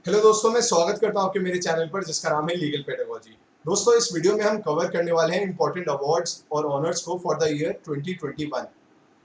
Hello दोस्तों, मैं स्वागत करता हूं आपके मेरे चैनल पर जिसका नाम है लीगल पेडागोजी। दोस्तों, इस वीडियो में हम कवर करने वाले हैं इंपॉर्टेंट अवार्ड्स और ऑनर्स को फॉर द ईयर 2021।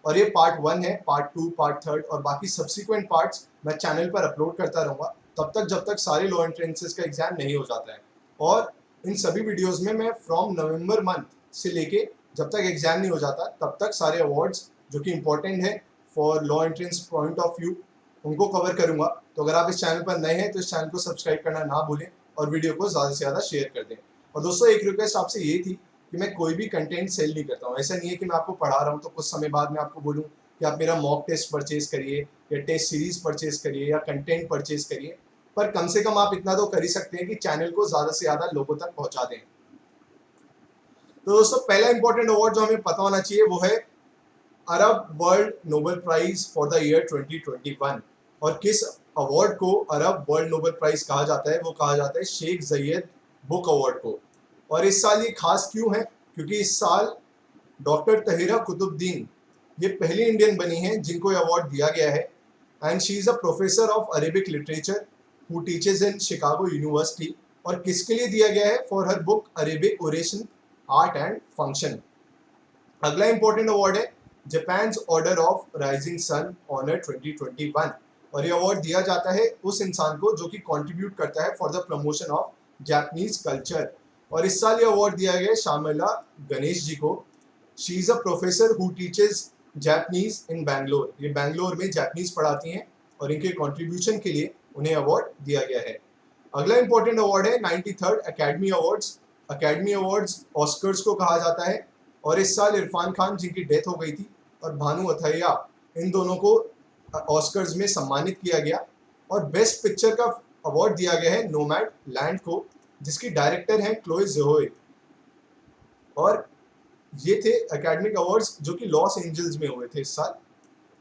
और ये पार्ट 1 है, पार्ट 2, पार्ट 3 और बाकी सब्सिक्वेंट पार्ट्स मैं चैनल पर अपलोड करता रहूँगा तब तक जब तक सारे लॉ एंट्रेंसेस का एग्जाम नहीं हो जाता है। और इन सभी वीडियोज़ में मैं फ्रॉम नवंबर मंथ से लेके जब तक एग्जाम नहीं हो जाता तब तक सारे अवार्ड्स जो कि इंपॉर्टेंट है for law entrance point of view उनको कवर करूंगा। तो अगर आप इस चैनल पर नए हैं तो इस चैनल को सब्सक्राइब करना ना भूलें और वीडियो को ज़्यादा से ज़्यादा शेयर कर दें। और दोस्तों, एक रिक्वेस्ट आपसे ये थी कि मैं कोई भी कंटेंट सेल नहीं करता हूँ। ऐसा नहीं है कि मैं आपको पढ़ा रहा हूँ तो कुछ समय बाद मैं आपको बोलूँ कि आप मेरा मॉक टेस्ट परचेज करिए या टेस्ट सीरीज परचेज करिए या कंटेंट परचेज करिए। पर कम से कम आप इतना तो कर ही सकते हैं कि चैनल को ज़्यादा से ज़्यादा लोगों तक पहुँचा दें। तो दोस्तों, पहला इंपॉर्टेंट अवार्ड जो हमें पता होना चाहिए वो है Arab world Nobel prize for the year 2021। और किस अवार्ड को अरब वर्ल्ड नोबेल प्राइज कहा जाता है? वो कहा जाता है शेख ज़ायद बुक अवार्ड को। और इस साल ये खास क्यों है? क्योंकि इस साल डॉक्टर तहिरा कुतुबुद्दीन ये पहली इंडियन बनी हैं जिनको ये अवार्ड दिया गया है। And she is a professor of Arabic literature who teaches in Chicago university. और किसके लिए दिया गया है? For her book Arabic oration art and function. अगला इंपॉर्टेंट अवार्ड है Japan order of rising sun honour 2021। और ये अवार्ड दिया जाता है उस इंसान को जो कि कंट्रीब्यूट करता है for the promotion of Japanese culture. और इस साल ये अवार्ड दिया गया शामिला गणेश जी को। She is a professor who teaches Japanese in Bangalore. ये बैंगलोर में जापानीज पढ़ाती हैं और इनके कंट्रीब्यूशन के लिए उन्हें अवार्ड दिया गया है। अगला इंपॉर्टेंट अवार्ड है 93rd academy awards. Academy awards Oscars को कहा जाता है। और इस साल इरफान खान जिनकी डेथ हो गई थी और भानु अथैया, इन दोनों को ऑस्कर्स में सम्मानित किया गया। और बेस्ट पिक्चर का अवार्ड दिया गया है नोमैड लैंड को, जिसकी डायरेक्टर हैं क्लोए ज़ोए। और ये थे एकेडमिक अवार्ड्स जो कि लॉस एंजल्स में हुए थे इस साल।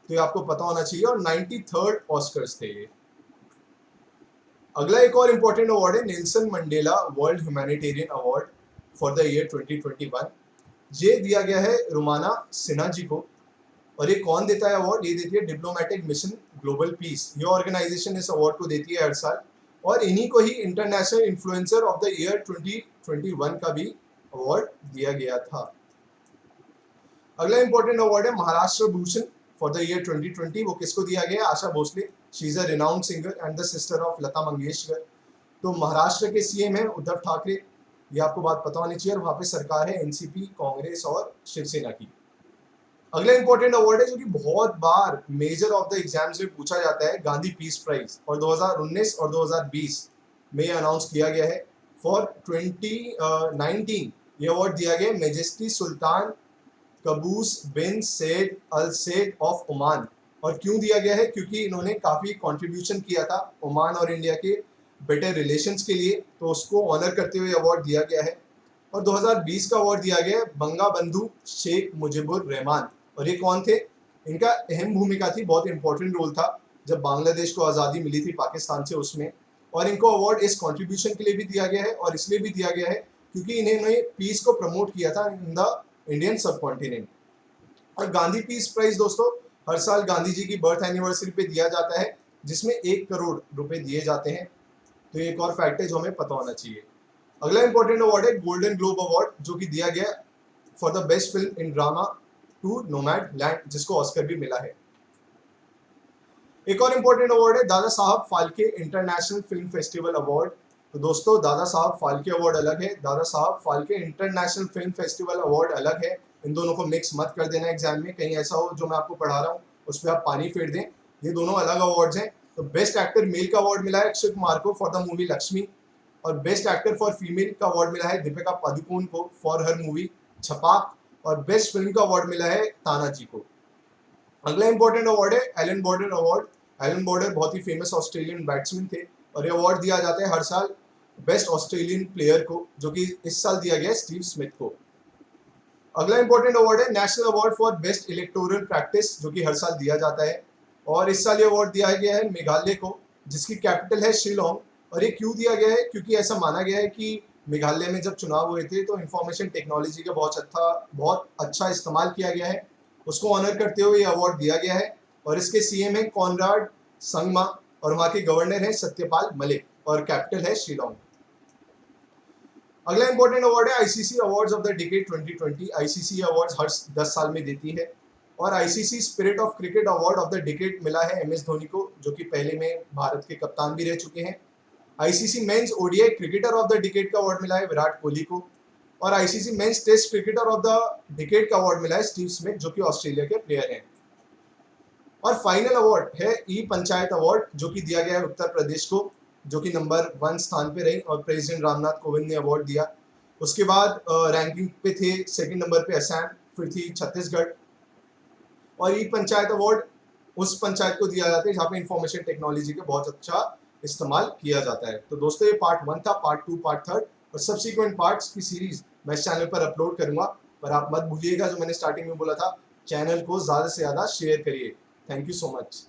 तो ये आपको पता होना चाहिए। और 93rd ऑस्कर्स थे ये। अगला एक और इम्पोर्टेंट अवार्ड है Nelson Mandela world humanitarian award for the year 2021। ये दिया गया है रुमाना सिन्हा जी को। और ये कौन देता है अवार्ड? ये देती है डिप्लोमेटिक मिशन ग्लोबल पीस। ये ऑर्गेनाइजेशन इस अवार्ड को देती है हर साल। और इन्हीं को ही international influencer of the year 2021 का भी अवार्ड दिया गया था। अगला इंपॉर्टेंट अवार्ड है Maharashtra Bhushan for the year 2020। वो किसको दिया गया? Asha Bhosle. She is a renowned singer and the sister of Lata Mangeshkar. तो महाराष्ट्र के सीएम हैं उद्धव ठाकरे, ये आपको बात पता होनी चाहिए। और वहाँ पे सरकार है एनसीपी, कांग्रेस और शिवसेना की। अगला इंपॉर्टेंट अवार्ड है जो कि बहुत बार मेजर ऑफ द एग्जाम्स में पूछा जाता है, गांधी पीस प्राइज। और 2019 और 2020 में ये अनाउंस किया गया है। फॉर 2019 ये अवार्ड दिया गया majesty Sultan Qaboos bin Said al Said of Oman. और क्यों दिया गया है? क्योंकि इन्होंने काफ़ी कंट्रीब्यूशन किया था ओमान और इंडिया के बेटर रिलेशंस के लिए, तो उसको ऑनर करते हुए अवार्ड दिया गया है। और 2020 का अवार्ड दिया गया है बंगा बंधु शेख मुजिबुर रहमान। और ये कौन थे? इनका अहम भूमिका थी, बहुत इंपॉर्टेंट रोल था जब बांग्लादेश को आज़ादी मिली थी पाकिस्तान से उसमें। और इनको अवार्ड इस कंट्रीब्यूशन के लिए भी दिया गया है और इसलिए भी दिया गया है क्योंकि इन्होंने पीस को प्रमोट किया था इन द इंडियन सब कॉन्टिनेंट। और गांधी पीस प्राइज दोस्तों हर साल गांधी जी की बर्थ एनिवर्सरी पे दिया जाता है, जिसमें 1 करोड़ रुपए दिए जाते हैं। तो ये एक और फैक्ट है जो हमें पता होना चाहिए। अगला इंपॉर्टेंट अवार्ड है गोल्डन ग्लोब अवार्ड जो कि दिया गया for the best film in drama to Nomadland, जिसको ऑस्कर भी मिला है। एक और इम्पोर्टेंट अवार्ड है Dada Saheb Phalke international film festival award. तो दोस्तों, दादा साहब फाल्के अवार्ड अलग है, Dada Saheb Phalke international film festival award अलग है। इन दोनों को मिक्स मत कर देना एग्जाम में, कहीं ऐसा हो जो मैं आपको पढ़ा रहा हूँ उस पर आप पानी फेर दें। ये दोनों अलग अवार्ड्स हैं। तो बेस्ट एक्टर मेल का अवार्ड मिला है अक्षय कुमार को फॉर द मूवी लक्ष्मी। और बेस्ट एक्टर फॉर फीमेल का अवार्ड मिला है दीपिका पादुकोण को फॉर हर मूवी छपाक। और बेस्ट फिल्म का अवार्ड मिला है तानाजी को। अगला इंपॉर्टेंट अवार्ड है Allan Border award. Allan Border बहुत ही फेमस ऑस्ट्रेलियन बैट्समैन थे और ये अवार्ड दिया जाता है हर साल बेस्ट ऑस्ट्रेलियन प्लेयर को, जो कि इस साल दिया गया है स्टीव स्मिथ को। अगला इंपॉर्टेंट अवार्ड है national award for best electoral practice, जो कि हर साल दिया जाता है। और इस साल ये अवार्ड दिया गया है मेघालय को, जिसकी कैपिटल है शिलोंग। और ये क्यों दिया गया है? क्योंकि ऐसा माना गया है कि मेघालय में जब चुनाव हुए थे तो इंफॉर्मेशन टेक्नोलॉजी का बहुत अच्छा इस्तेमाल किया गया है, उसको ऑनर करते हुए ये अवार्ड दिया गया है। और इसके सीएम है कॉनराड संगमा। और वहाँ के गवर्नर हैं सत्यपाल मलिक और कैपिटल है शिलोंग। अगला इंपॉर्टेंट अवार्ड है ICC awards of the decade 2020। ICC awards हर 10 साल में देती है और ICC spirit of cricket award of the decade मिला है एमएस धोनी को, जो कि पहले में भारत के कप्तान भी रह चुके हैं। ICC men's ODI cricketer of the decade का अवार्ड मिला है विराट कोहली को और ICC men's test cricketer of the decade का अवार्ड मिला है स्टीव स्मिथ, जो कि ऑस्ट्रेलिया के प्लेयर हैं। और फाइनल अवार्ड है ई पंचायत अवार्ड, जो कि दिया गया है उत्तर प्रदेश को, जो कि नंबर 1 स्थान पे रही और प्रेसिडेंट रामनाथ कोविंद ने अवार्ड दिया। उसके बाद रैंकिंग पे थे सेकंड नंबर पे असम, फिर थी छत्तीसगढ़। और ई पंचायत अवार्ड उस पंचायत को दिया जाता है जहाँ पे इंफॉर्मेशन टेक्नोलॉजी का बहुत अच्छा इस्तेमाल किया जाता है। तो दोस्तों ये पार्ट 1 था, पार्ट 2, पार्ट 3 और सब्सिक्वेंट पार्ट्स की सीरीज मैं इस चैनल पर अपलोड करूंगा। पर आप मत भूलिएगा, जो मैंने स्टार्टिंग में बोला था, चैनल को ज़्यादा से ज़्यादा शेयर करिए। Thank you so much.